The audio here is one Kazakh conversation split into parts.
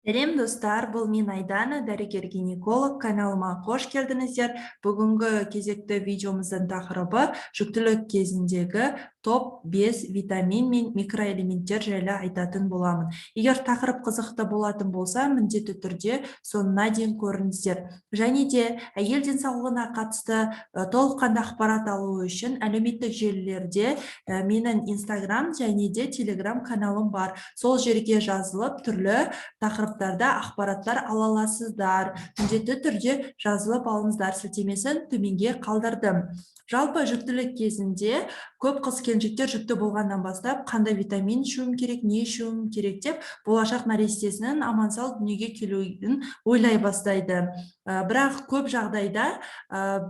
Сәлем достар, бұл мен Айдана, дәрігер-гинеколог, каналыма қош келдіңіздер. Бүгінгі кезекті видеомыздың тақырыбы жүктілік кезіндегі топ 5 витамин мен микроэлементтер жайлы айтатын боламын. Егер тақырып қызықты болатын болса, міндетті түрде соңына дейін көріңіздер. Және де әйел денсаулығына қатысты толыққанды ақпарат алу үшін әлеуметтік желілерде менің Инстаграм және де Телеграм каналым бар. Сол жерге жазылып түрлі тақырыптарда ақпараттар ала аласыздар. Міндетті түрде жазылып алыңыздар, сілтемесін төменге қалдырдым. Жалпы жүктілік кезінде көп қыз-келіншектер жүкті болғаннан бастап қандай витамин ішуім керек, не ішуім керек деп болашақ нәрестесінің аман-сау дүниеге келуін ойлай бастайды. Бірақ көп жағдайда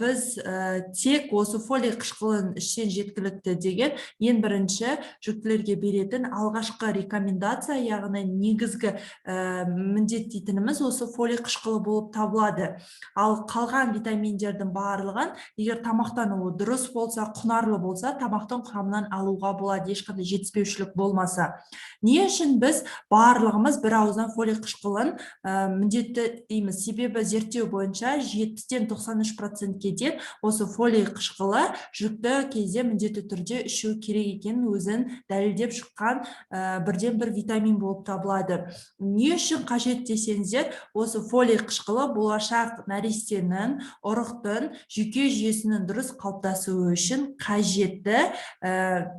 біз тек осы фолий қышқылын ішсең жеткілікті деген ең бірінші жүктілерге беретін алғашқы рекомендация, яғни негізгі міндеттейтініміз осы фолий қышқылы болып табылады. Ал қалған витаминдердің барлығын егер тамақтануы дұрыс болса, құнарлы болса, тамақтың құрамынан алуға болады, ешқандай жетіспеушілік болмаса. Не үшін біз барлығымыз бір ауыздан фолий қышқылын міндетті дейміз? Себебі зерттеу бойынша 7-тен 93%-ке дейін осы фолий қышқылы жүкті кезде міндетті түрде ішу керек екенін өзін дәлелдеп шыққан бірден бір витамин болып табылады. Не үшін қажет десеңіздер, осы фолий қышқылы болашақ нәрестенің, ұрықтың жүйке жүйесінің дұрыс қалыптасуы үшін қажетті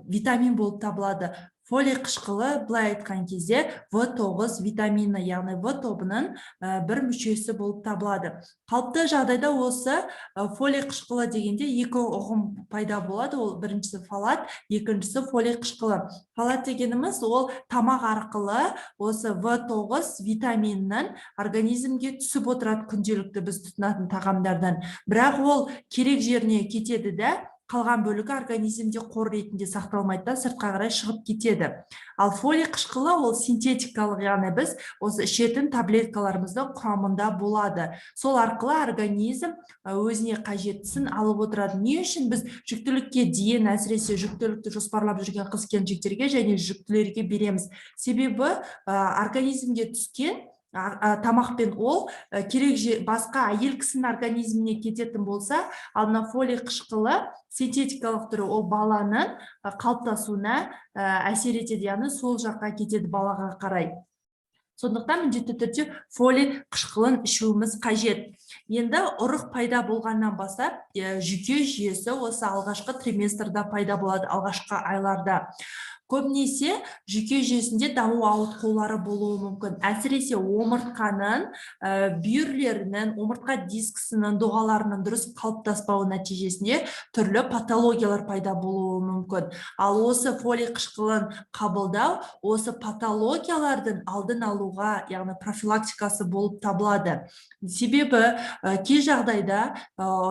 витамин болып табылады. Фолий қышқылы былай айтқан кезде В9 витамині, яғни В тобының бір мүшесі болып табылады. Қалыпты жағдайда осы фолий қышқылы дегенде екі ұғым пайда болады. Ол біріншісі фолат, екіншісі фолий қышқылы. Фолат дегеніміз ол тамақ арқылы осы В9 витаминінің организмге түсіп отырады күнделікті біз тұтынатын тағамдардан. Бірақ ол керек жеріне кетеді де, қалған бөлігі организмде қор ретінде сақталмайды, сыртқа қарай шығып кетеді. Ал фолий қышқылы ол синтетикалық, яғни біз осы ішетін таблеткаларымыздың құрамында болады. Сол арқылы организм өзіне қажеттісін алып отырады. Не үшін біз жүктілікке дейін, әсіресе жүктілікті жоспарлап жүрген қыз-келіншектерге және жүктілерге береміз? Себебі организмге түскен тамақпен ол керек басқа әйел кісінің организміне кететін болса, ал фолий қышқылы синтетикалық түрі ол баланың қалыптасуына әсер етеді, яғни сол жаққа кетеді балаға қарай. Сондықтан міндетті түрде фолий қышқылын ішуіміз қажет. Енді ұрық пайда болғаннан бастап, жүйке жүйесі осы алғашқы триместрда пайда болады, алғашқы айларда. Көбінесе жүйке жүйесінде даму ауытқулары болуы мүмкін. Әсіресе омыртқаның бүйірлерінің, омыртқа дискісінің, доғаларының дұрыс қалыптаспауы нәтижесінде түрлі патологиялар пайда болуы мүмкін. Ал осы фолий қышқылын қабылдау осы патологиялардың алдын алуға, яғни профилактикасы болып табылады. Себебі кей жағдайда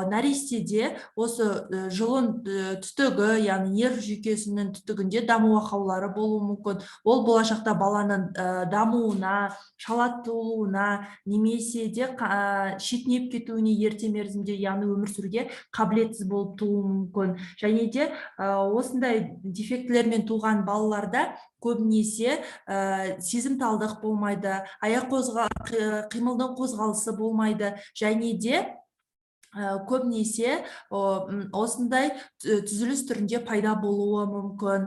нәрестеде осы жұлын түтігі, яғни нерв жүйкесінің түтігінде даму ақаулары болуы мүмкін. Ол болашақта баланың дамуына, шалатылуына, немесе де шетінеп кетуіне ерте мерзімде, яғни өмір сүруге қабілетсіз болып тууы мүмкін. Және де осындай дефектілермен туған балаларда көбінесе сезімталдық болмайды, аяқ қимылдың қозғалысы болмайды, және де көбінесе осындай түзіліс түрінде пайда болуы мүмкін.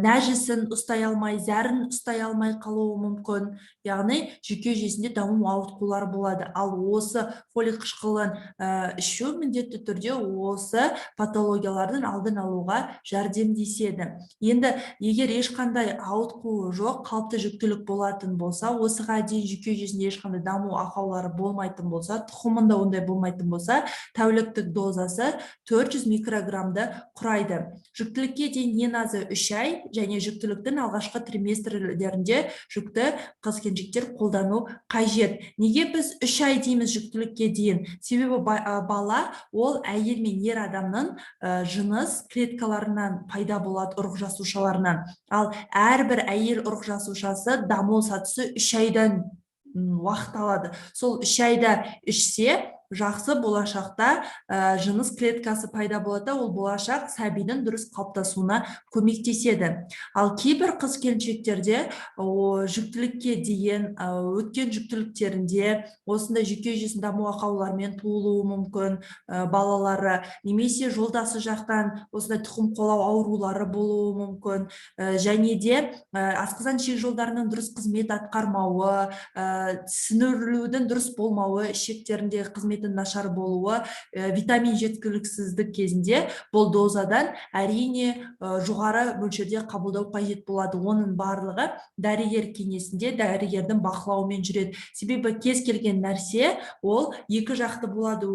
Нәжісін ұстай алмай, зәрін ұстай алмай қалуы мүмкін. Яғни жүйке жүйесінде даму ауытқулары болады. Ал осы фолий қышқылын ішу міндетті түрде осы патологиялардың алдын алуға жәрдемдеседі. Енді егер ешқандай ауытқуы жоқ, қалыпты жүктілік болатын болса, осыға дейін жүйке жүйесінде ешқандай даму ақаулары болмайтын болса, тұқымында ондай болмайтын болса, тәуліктік дозасы 400 микрограммды құрайды. Жүктілікке дейін ең азы 3 ай және жүктіліктің алғашқы триместрлерінде жүкті қыз-келіншектер қолдану қажет. Неге біз 3 ай дейміз жүктілікке дейін? Себебі бала ол әйел мен ер адамның жыныс клеткаларынан пайда болады, ұрық жасушаларынан. Ал әрбір әйел ұрық жасушасы даму сатысы 3 айдан уақыт алады. Сол 3 айда ішсе, жақсы болашақта жыныс клеткасы пайда болады, ол болашақ сәбидің дұрыс қалыптасуына көмектеседі. Ал кейбір қыз келіншектерде жүктілікке дейін өткен жүктіліктерінде осындай жүйке жүйесінің даму ақауларымен туылуы мүмкін балалары, немесе жолдасы жақтан осындай тұқым қуалау аурулары болуы мүмкін, және де асқазан ішек жолдарының дұрыс қызмет атқармауы, сіңірілудің дұрыс болмауы, ішектерінде қызметінің нашар болуы, витамин жеткіліксіздік кезінде бұл дозадан әрине жоғары мөлшерде қабылдау қажет болады. Оның барлығы дәрігер кеңесінде дәрігердің бақылауымен жүреді. Себебі кез келген нәрсе ол екі жақты болады.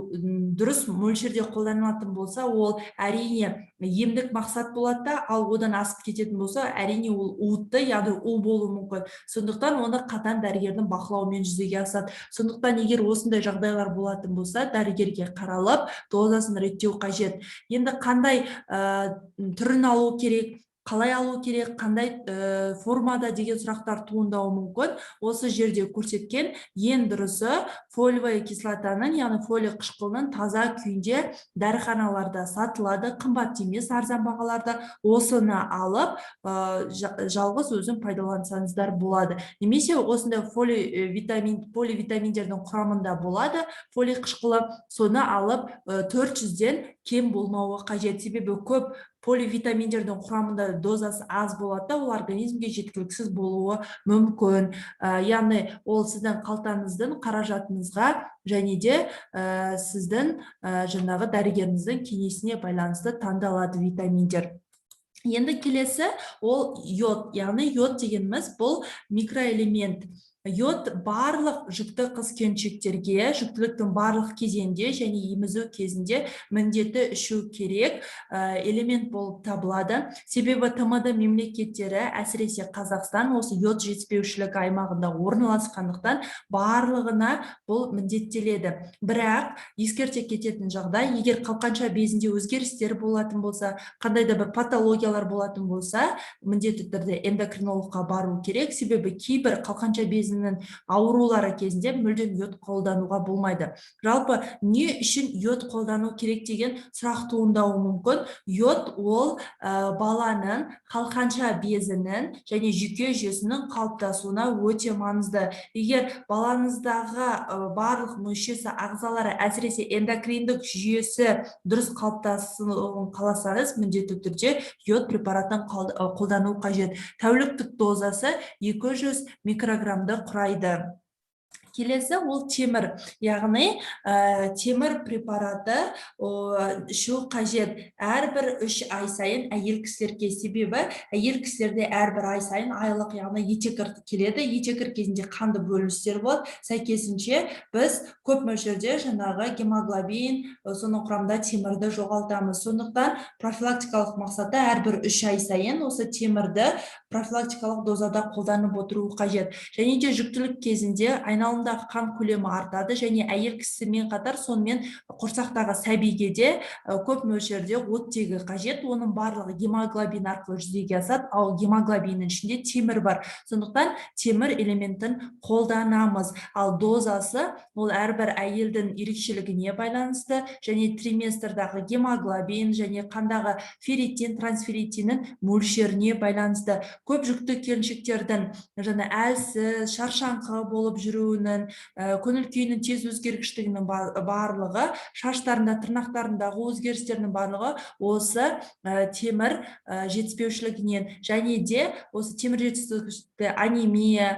Дұрыс мөлшерде қолданылатын болса, ол әрине емдік мақсат болады, ал одан асып кететін болса, әрине ол уытты, яғни у болуы мүмкін. Сондықтан оны қатаң дәрігердің бақылауымен жүзеге асады. Сондықтан егер осындай жағдайлар болатын болса, дәрігерге қаралып, дозасын реттеу қажет. Енді қандай түрін алу керек, қалай алу керек, қандай формада деген сұрақтар туындауы мүмкін. Осы жерде көрсеткен ең дұрысы фолиевая кислотаның, яғни фолий қышқылының таза күйінде дәріханаларда сатылады, қымбат емес, арзан бағаларда. Осыны алып, жалғыз өзін пайдалансаңыздар болады. Немесе осындай поливитаминдердің құрамында болады фолий қышқылы, соны алып 400-ден кем болмауы қажет. Себебі көп поливитаминдердің құрамында дозасы аз болады, ол организмге жеткіліксіз болуы мүмкін. Яғни ол сіздің қалтаңыздың, қаражатыңызға және де сіздің жаңағы дәрігеріңіздің кеңесіне байланысты таңдалады витаминдер. Енді келесі ол йод, яғни йод дегеніміз бұл микроэлемент. Йод барлық жүкті қыз келіншектерге жүктіліктің барлық кезеңде және емізу кезінде міндетті ішу керек элемент болып табылады. Себебі ТМД мемлекеттері, әсіресе Қазақстан, осы йод жетіспеушілігі аймағында орналасқандықтан барлығына бұл міндеттеледі. Бірақ ескерте кететін жағдай, егер қалқанша безінде өзгерістер болатын болса, қандай да бір патологиялар болатын болса, міндетті түрде эндокринологқа бару керек. Себебі кейбір қалқанша безінің аурулары кезінде мүлдем йод қолдануға болмайды. Жалпы не үшін йод қолдану керек деген сұрақ туындауы мүмкін. Йод ол баланың қалқанша безінің және жүйке жүйесінің қалыптасуына өте маңызды. Егер балаңыздағы барлық мүшесі, ағзалары, әсіресе эндокриндік жүйесі дұрыс қалыптасуын қаласаңыз, міндетті түрде йод препаратын қолдану қажет. Тәуліктік дозасы 200 микрограммды құрайды. Келесі ол темір, яғни темір препараты ішу қажет әрбір 3 ай сайын әйел кісілерге. Себебі әйел кісілерде әрбір ай сайын айлық, яғни етекір келеді. Етекір кезінде қанды бөліністер болады. Сәйкесінше біз көп мөлшерде жаңағы гемоглобин, соның құрамында темірді жоғалтамыз. Сондықтан профилактикалық мақсатта әрбір 3 ай сайын осы темірді профилактикалық дозада қолданып отыру қажет. Және де жүктілік кезінде айналымдағы қан көлемі артады және әйел кісімен қатар сонымен құрсақтағы сәбиге де көп мөлшерде оттегі қажет. Оның барлығы гемоглобин арқылы жүзеге асады, ал гемоглобиннің ішінде темір бар. Сондықтан темір элементін қолданамыз. Ал дозасы ол әрбір әйелдің ерекшелігіне байланысты және триместрдағы гемоглобин және қандағы ферритин, трансферритиннің мөлшеріне байланысты. Көп жүкті келіншектердің жаңа әлсіз, шаршаңқы болып жүруінің, көңіл күйінің тез өзгергіштігінің барлығы, шаштарында, тырнақтарындағы өзгерістерінің барлығы осы темір жетіспеушілігінен, және де осы темір жетіспеушілікті анемия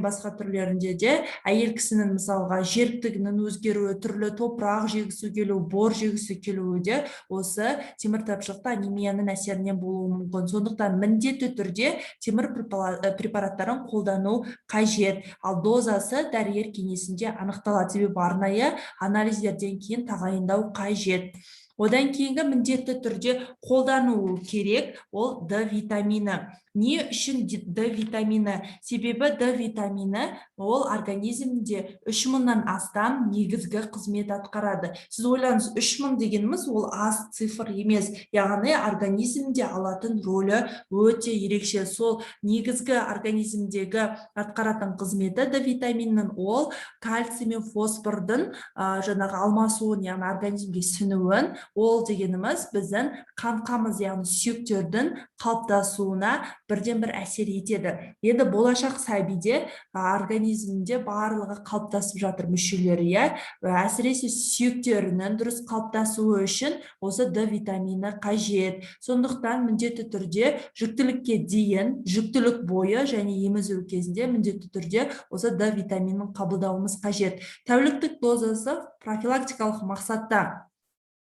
басқа түрлерінде де әйел кісінің мысалға жеріктігінің өзгеруі, түрлі топырақ жегісі келу, бор жегісі келуі де осы темір тапшылықты анемияның әсерінен болуы мүмкін. Сондықтан міндетті түрде темір препараттарын қолдану қажет. Ал дозасы дәрігер кеңесінде анықталады. Себебі арнайы анализдерден кейін тағайындау қажет. Одан кейінгі міндетті түрде қолдану керек ол D витамині. Не үшін D витамині? Себебі D витамині ол организмде 3000-нан астам негізгі қызмет атқарады. Сіз ойлаңыз, 3000 дегеніміз ол аз цифр емес. Яғни организмде алатын рөлі өте ерекше. Сол негізгі организмдегі атқаратын қызметі D витаминінің ол кальций мен фосфордың жаңағы алмасуын, яғни организмге сіңуін, ол дегеніміз біздің қанқамыз, яғни сүйектердің қалыптасуына бірден бір әсер етеді. Енді болашақ сәбиде организмде барлығы қалыптасып жатыр мүшелері, әсіресе сүйектерінің дұрыс қалыптасуы үшін осы D витамині қажет. Сондықтан міндетті түрде жүктілікке дейін, жүктілік бойы және емізу кезінде міндетті түрде осы D витаминін қабылдауымыз қажет. Тәуліктік дозасы профилактикалық мақсатта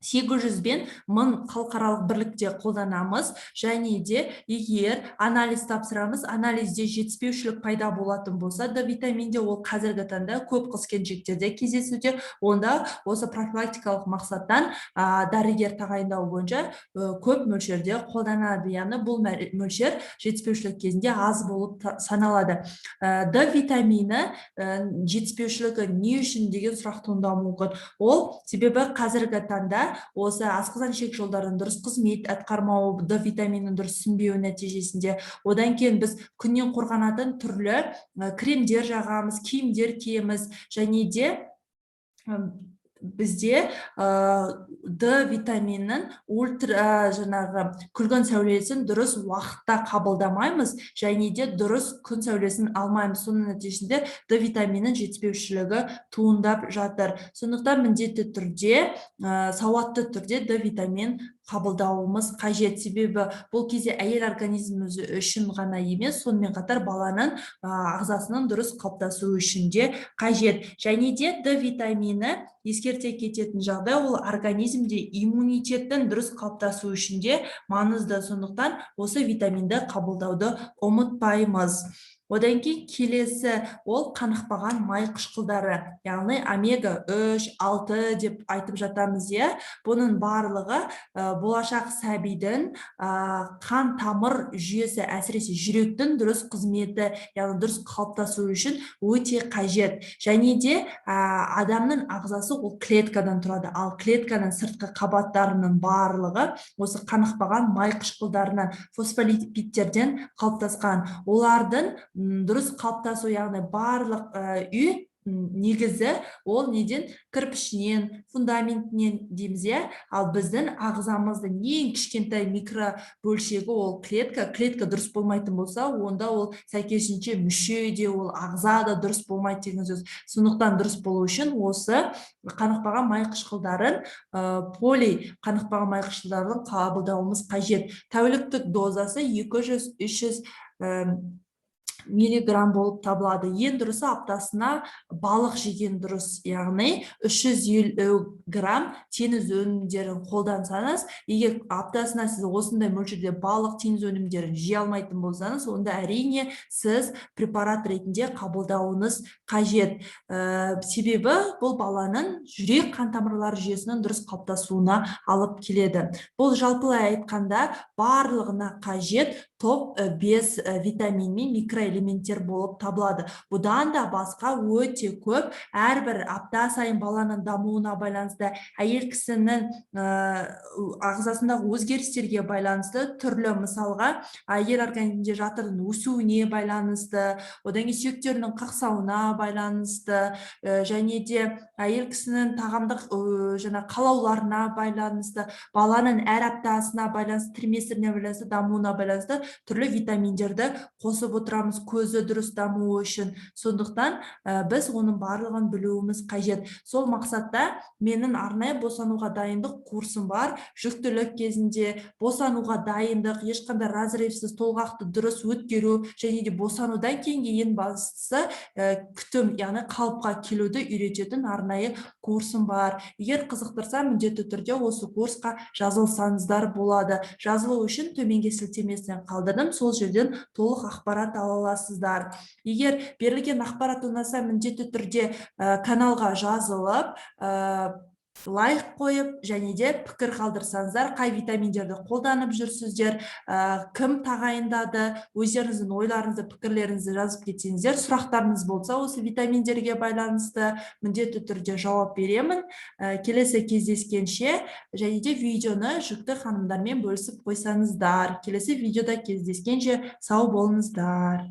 800 бен 1000 халықаралық бірлікте қолданамыз, және де егер анализ тапсырамыз, анализде жетіспеушілік пайда болатын болса, D витаминде ол қазіргі таңда көп қыз-келіншектерде кездесуде, онда осы профилактикалық мақсаттан дәрігер тағайындау бойынша көп мөлшерде қолданады. Яғни бұл мөлшер жетіспеушілік кезінде аз болып саналады. D витамині жетіспеушілігі не үшін деген сұрақ туындауы мүмкін. Ол себебі қазіргі таңда осы асқазан ішек жолдарының дұрыс қызмет атқармауы, D витаминінің дұрыс сіңбеуі нәтижесінде, одан кейін біз күннен қорғанатын түрлі кремдер жағамыз, киімдер киеміз, және де бізде D витаминінің жаңағы күлгін сәулесін дұрыс уақытта қабылдамаймыз, және де дұрыс күн сәулесін алмаймыз. Соның нәтижесінде D витаминінің жетіспеушілігі туындап жатыр. Сондықтан міндетті түрде, сауатты түрде D витамин қабылдауымыз қажет. Себебі бұл кезде әйел организмі үшін ғана емес, сонымен қатар баланың ағзасының дұрыс қалыптасуы үшін де қажет. Және де D витамині ескерте кететін жағдай, ол организмде иммунитеттің дұрыс қалыптасуы үшін де маңызды. Сондықтан осы витаминді қабылдауды ұмытпаймыз. Одан кейін келесі ол қанықпаған май қышқылдары, яғни омега 3, 6 деп айтып жатамыз. Бұның барлығы болашақ сәбидің қан тамыр жүйесі, әсіресе жүректің дұрыс қызметі, яғни дұрыс қалыптасуы үшін өте қажет. Және де адамның ағзасы ол клеткадан тұрады, ал клетканың сыртқы қабаттарының барлығы осы қанықпаған май қышқылдарынан, фосфолипидтерден қалыптасқан. Олардың дұрыс қалыптасу, яғни барлық үй негізі ол неден? Кірпішінен, фундаментінен дейміз. Ал біздің ағзамыздың ең кішкентай микро бөлшегі ол клетка. Клетка дұрыс болмайтын болса, онда ол сәйкесінше мүше де, ол ағза да дұрыс болмайды деген сөз. Сондықтан дұрыс болу үшін осы қанықпаған май қышқылдарын, қанықпаған май қышқылдарын қабылдауымыз қажет. Тәуліктік дозасы 200-300 миллиграмм болып табылады. Ең дұрысы аптасына балық жеген дұрыс, яғни 350 грамм теңіз өнімдерін қолдансаңыз, егер аптасына сіз осындай мөлшерде балық, теңіз өнімдерін жей алмайтын болсаңыз, онда әрине сіз препарат ретінде қабылдауыңыз қажет. Себебі бұл баланың жүрек қан тамырлары жүйесінің дұрыс қалыптасуына алып келеді. Бұл жалпылай айтқанда барлығына қажет топ 5 витамин мен микроэлементтер болып табылады. Бұдан да басқа өте көп, әрбір апта сайын баланың дамуына байланысты, әйел кісінің ағзасындағы өзгерістерге байланысты түрлі, мысалға, әйел организмде жатырдың өсуіне байланысты, одан кейін сүйектерінің қақсауына байланысты, және де әйел кісінің тағамдық қалауларына байланысты, баланың әр аптасына байланысты, триместріне байланысты, дамуына байланысты түрлі витаминдерді қосып отырамыз көзі дұрыс дамуы үшін. Сондықтан біз оның барлығын білуіміз қажет. Сол мақсатта менің арнайы босануға дайындық курсым бар. Жүктілік кезінде босануға дайындық, ешқандай разрывсыз толғақты дұрыс өткеру, және де босанудан кейінгі ең бастысы күтім, яғни қалыпқа келуді үйрететін арнайы курсым бар. Егер қызықтырса, міндетті түрде осы курсқа жазылсаңыздар болады. Жазылу үшін төменге сілтемесінен қалдырдым, сол жерден толық ақпарат ала аласыздар. Егер берілген ақпарат ұнаса, міндетті түрде каналға жазылып, лайк қойып, және де пікір қалдырсаңыздар, қай витаминдерді қолданып жүрсіздер, кім тағайындады, өздеріңіздің ойларыңызды, пікірлеріңізді жазып кетсеңіздер, сұрақтарыңыз болса осы витаминдерге байланысты міндетті түрде жауап беремін. Келесі кездескенше, және де видеоны жүкті ханымдармен бөлісіп қойсаңыздар. Келесі видеода кездескенше сау болыңыздар.